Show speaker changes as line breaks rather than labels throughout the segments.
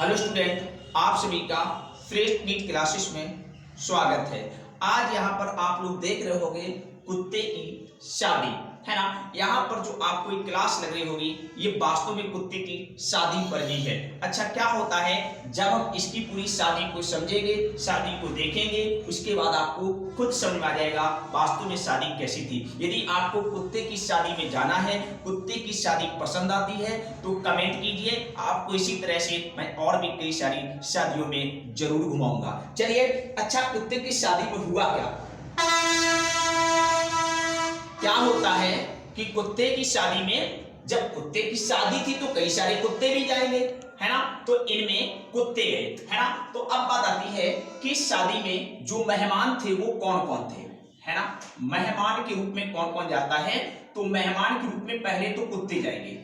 Hello student, आप सभी का फ्रेश नीट क्लासेस में स्वागत है। आज यहाँ पर आप लोग देख रहे होंगे कुत्ते की शादी, है ना। यहाँ पर जो आपको एक क्लास लग रही होगी ये वास्तव में कुत्ते की शादी पर ही है। अच्छा, क्या होता है जब हम इसकी पूरी शादी को समझेंगे, शादी को देखेंगे, उसके बाद आपको खुद समझ में आ जाएगा वास्तव में शादी कैसी थी। यदि आपको कुत्ते की शादी में जाना है, कुत्ते की शादी पसंद आती है तो कमेंट कीजिए। आपको इसी तरह से मैं और भी कई सारी शादियों में जरूर घुमाऊंगा। चलिए, अच्छा कुत्ते की शादी में हुआ क्या होता है कि कुत्ते की शादी में, जब कुत्ते की शादी थी तो कई सारे कुत्ते भी जाएंगे, है ना। तो इनमें कुत्ते गए, है ना। तो अब बात आती है कि शादी में जो मेहमान थे वो कौन कौन थे, है ना। मेहमान के रूप में कौन कौन जाता है, तो मेहमान के रूप में पहले तो कुत्ते जाएंगे,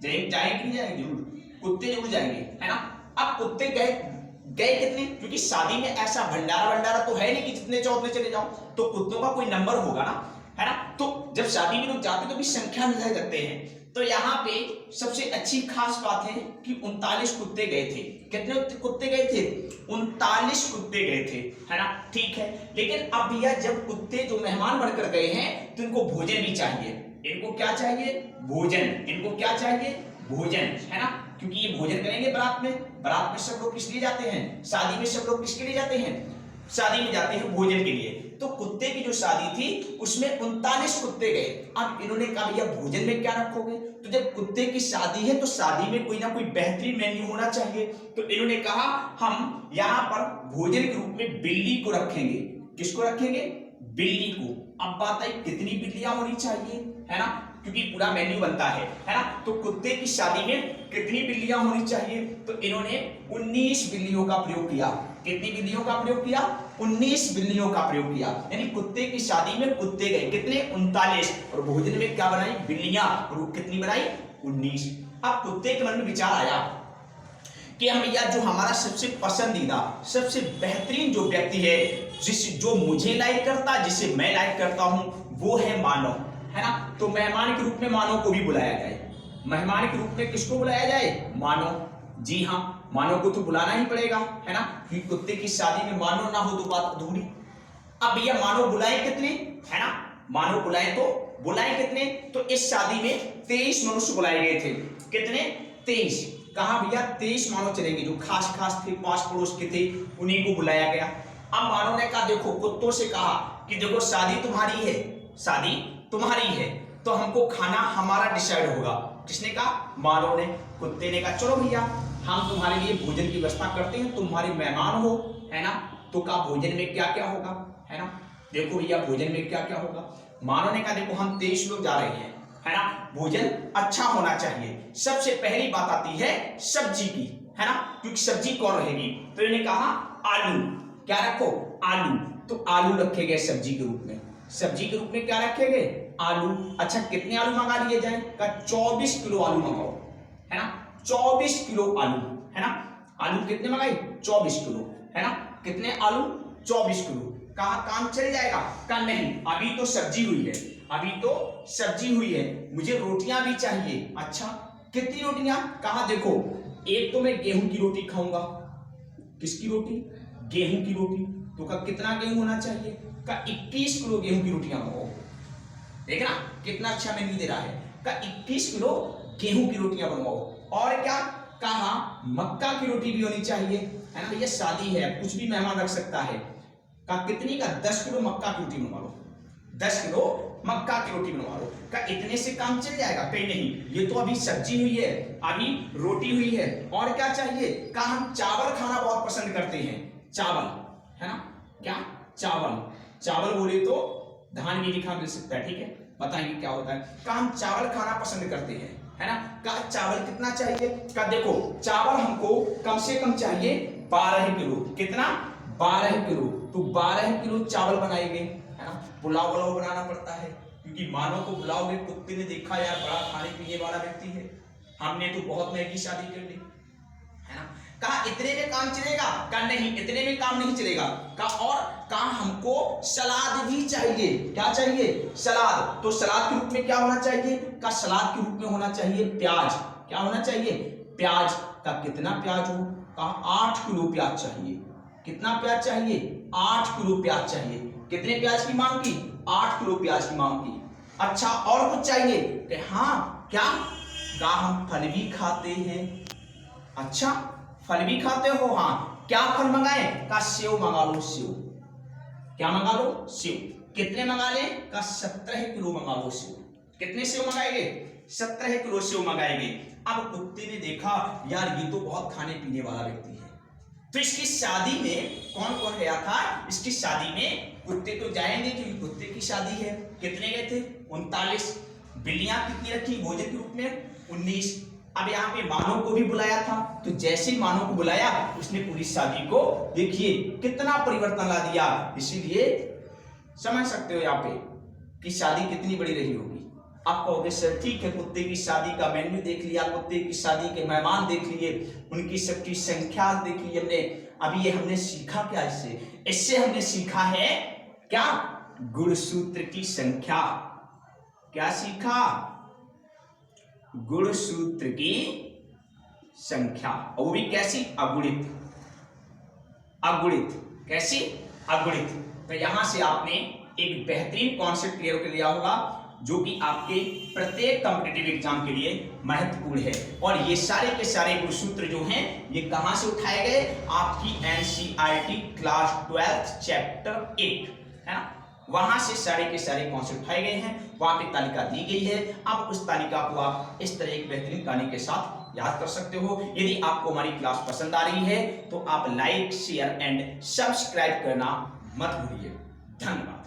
जाएंगे कि नहीं जाएंगे, जरूर कुत्ते जरूर जाएंगे, है ना। अब कुत्ते गए कितने, क्योंकि शादी में ऐसा भंडारा तो है नहीं कि जितने चाहो उतने चले जाओ, तो कुत्तों का कोई नंबर होगा ना, है ना। तो जब शादी में लोग जाते तो भी संख्या निर्धारित करते हैं। तो यहाँ पे सबसे अच्छी खास बात है कि 39 कुत्ते गए थे। कितने कुत्ते गए थे? 39 कुत्ते गए थे, है ना। ठीक है, लेकिन अब भैया जब कुत्ते जो मेहमान बनकर गए हैं तो इनको भोजन भी चाहिए। इनको क्या चाहिए? भोजन। इनको क्या चाहिए? भोजन, है ना। क्योंकि ये भोजन करेंगे बारात में सब लोग किस लिए जाते हैं? शादी में सब लोग किसके लिए जाते हैं? शादी में जाते हैं भोजन के लिए। तो कुत्ते की जो शादी थी उसमें 39 कुत्ते गए। अब इन्होंने कहा भैया भोजन में क्या रखोगे? तो जब कुत्ते की शादी है तो शादी में कोई ना कोई बेहतरीन मेन्यू होना चाहिए। तो इन्होंने कहा हम यहाँ पर भोजन के रूप में बिल्ली को रखेंगे। किसको रखेंगे? बिल्ली को। अब बात आई कितनी बिल्लियां होनी चाहिए, है ना, क्योंकि पूरा मेन्यू बनता है ना। तो कुत्ते की शादी में कितनी बिल्लियां होनी चाहिए? तो इन्होंने 19 बिल्लियों का प्रयोग किया। कितनी बिल्लियों का प्रयोग किया? 19 बिल्लियों का प्रयोग किया। यानी कुत्ते की शादी में कुत्ते गए कितने? 39। और भोजन में क्या बनाई? बिल्लियां। और कितनी बनाई? 19। अब कुत्ते के मन में विचार आया कि हम भैया जो हमारा सबसे पसंदीदा, सबसे बेहतरीन जो व्यक्ति है, जो मुझे लाइक करता, जिसे मैं लाइक करता हूं, वो है मानव, है ना। तो मेहमान के रूप में मानव को भी बुलाया जाए। मेहमान के रूप में किसको बुलाया जाए? मानव। जी हाँ, मानव को तो बुलाना ही पड़ेगा, है ना, क्योंकि कुत्ते की शादी में मानव ना हो तो बात अधूरी। अब भैया मानव बुलाए कितने, है ना। मानव बुलाए कितने? तो इस शादी में 23 मनुष्य बुलाए गए थे। कितने? 23। कहा भैया 23 मानव चलेंगे, जो खास थे, पास पड़ोस के थे, उन्हीं को बुलाया गया। अब मानव ने कहा, देखो कुत्तों से कहा कि देखो शादी तुम्हारी है, तो हमको खाना हमारा डिसाइड होगा। किसने कहा? मानव ने। कुत्ते ने कहा चलो भैया हम तुम्हारे लिए भोजन की व्यवस्था करते हैं, तुम्हारे मेहमान हो, है ना। तो कहा भोजन में क्या क्या होगा, है ना। देखो भैया भोजन में क्या क्या होगा। मानव ने कहा देखो हम 23 लोग जा रहे हैं, है ना, भोजन अच्छा होना चाहिए। सबसे पहली बात आती है सब्जी की, है ना, क्योंकि सब्जी कौन रहेगी। तो इन्होंने कहा आलू। क्या रखो? आलू। तो आलू रखे गए सब्जी के रूप में। सब्जी के रूप में क्या रखे गए? आलू। अच्छा कितने आलू मंगा लिए जाए? का 24 किलो आलू मंगाओ, है ना। 24 किलो आलू, है ना। आलू कितने मंगाए? 24 किलो, है ना। कितने आलू? 24 किलो। कहा काम चल जाएगा? का नहीं, अभी तो सब्जी हुई है, मुझे रोटियां भी चाहिए। अच्छा कितनी रोटियां? कहा देखो एक तो मैं गेहूं की रोटी खाऊंगा। किसकी रोटी? गेहूं की रोटी। तो का कितना गेहूं होना चाहिए? का 21 किलो गेहूं की रोटियां मंगाओ। देखना कितना अच्छा मेन्यू दे रहा है। का 21 किलो गेहूं की रोटियां बनवाओ। और क्या कहा? मक्का की रोटी भी होनी चाहिए, है ना। ये शादी है, कुछ भी मेहमान रख सकता है। का कितनी? का 10 किलो मक्का की रोटी बनवा लो। 10 किलो मक्का की रोटी बनवा लो। का इतने से काम चल जाएगा? कहीं नहीं, ये तो अभी सब्जी हुई है, अभी रोटी हुई है। और क्या चाहिए? का हम चावल खाना बहुत पसंद करते हैं। चावल, है ना। क्या? चावल बोले तो धान भी लिखा मिल सकता है, ठीक है, बताएंगे क्या होता है। का हम चावल खाना पसंद करते हैं, है ना। का चावल कितना चाहिए? का देखो चावल हमको कम से कम चाहिए 12 किलो। कितना? 12 किलो। तो 12 किलो चावल बनाएंगे, है ना। पुलाव बनाना पड़ता है, क्योंकि मानव को बुलाओगे। कुत्ते ने देखा यार बड़ा खाने पीने वाला व्यक्ति है, हमने तो बहुत महंगी शादी कर ली, है ना। कहा इतने में काम चलेगा? का नहीं, इतने में काम नहीं चलेगा। का और का हमको सलाद भी चाहिए। क्या चाहिए? सलाद। तो सलाद के रूप में क्या होना चाहिए? का सलाद के रूप में होना चाहिए प्याज। क्या होना चाहिए? प्याज का कितना प्याज हो, कहा 8 किलो प्याज चाहिए। कितना प्याज चाहिए, 8 किलो प्याज चाहिए। कितने प्याज की मांग की, 8 किलो प्याज की मांग की। अच्छा और कुछ चाहिए कि हाँ क्या, का हम फल भी खाते हैं। अच्छा फल भी खाते हो, हाँ क्या फल मंगाए, का सेव मंगा लो, सेव। क्या मंगा लो, सेव। कितने मंगा ले, का 17 किलो मंगा लो सेव। कितने सेव मंगाएंगे, 17 किलो सेव मंगाएंगे। अब कुत्ते ने देखा यार ये तो बहुत खाने पीने वाला व्यक्ति है, तो इसकी शादी में कौन कौन गया था, इसकी शादी में कुत्ते तो जाएंगे क्योंकि कुत्ते की शादी है। कितने गए थे, 39। बिल्लियां कितनी रखी भोजन के रूप में, 19। अब यहाँ पे मानव को भी बुलाया था, तो जैसे ही मानव को बुलाया उसने पूरी शादी को देखिए कितना परिवर्तन ला दिया। इसीलिए समझ सकते हो यहाँ पे कि शादी कितनी बड़ी रही होगी। आप कहोगे सर ठीक है, कुत्ते की शादी का मेन्यू देख लिया, कुत्ते की शादी के मेहमान देख लिए, उनकी सबकी संख्या देख ली हमने। अभी ये हमने सीखा क्या, इससे हमने सीखा है क्या, गुणसूत्र की संख्या। क्या सीखा, गुणसूत्र की संख्या, और वो भी कैसी, अगुणित। अगुणित कैसी, अगुणित। तो यहां से आपने एक बेहतरीन कॉन्सेप्ट क्लियर कर लिया होगा जो कि आपके प्रत्येक कॉम्पिटिटिव एग्जाम के लिए महत्वपूर्ण है। और ये सारे के सारे गुणसूत्र जो हैं ये कहां से उठाए गए, आपकी एनसीईआरटी क्लास 12 चैप्टर 8 है ना, वहां से सारे के सारे कॉन्सेप्ट उठाए गए हैं। वहां पे तालिका दी गई है, अब उस तालिका को आप इस तरह एक बेहतरीन कहानी के साथ याद कर सकते हो। यदि आपको हमारी क्लास पसंद आ रही है तो आप लाइक शेयर एंड सब्सक्राइब करना मत भूलिए। धन्यवाद।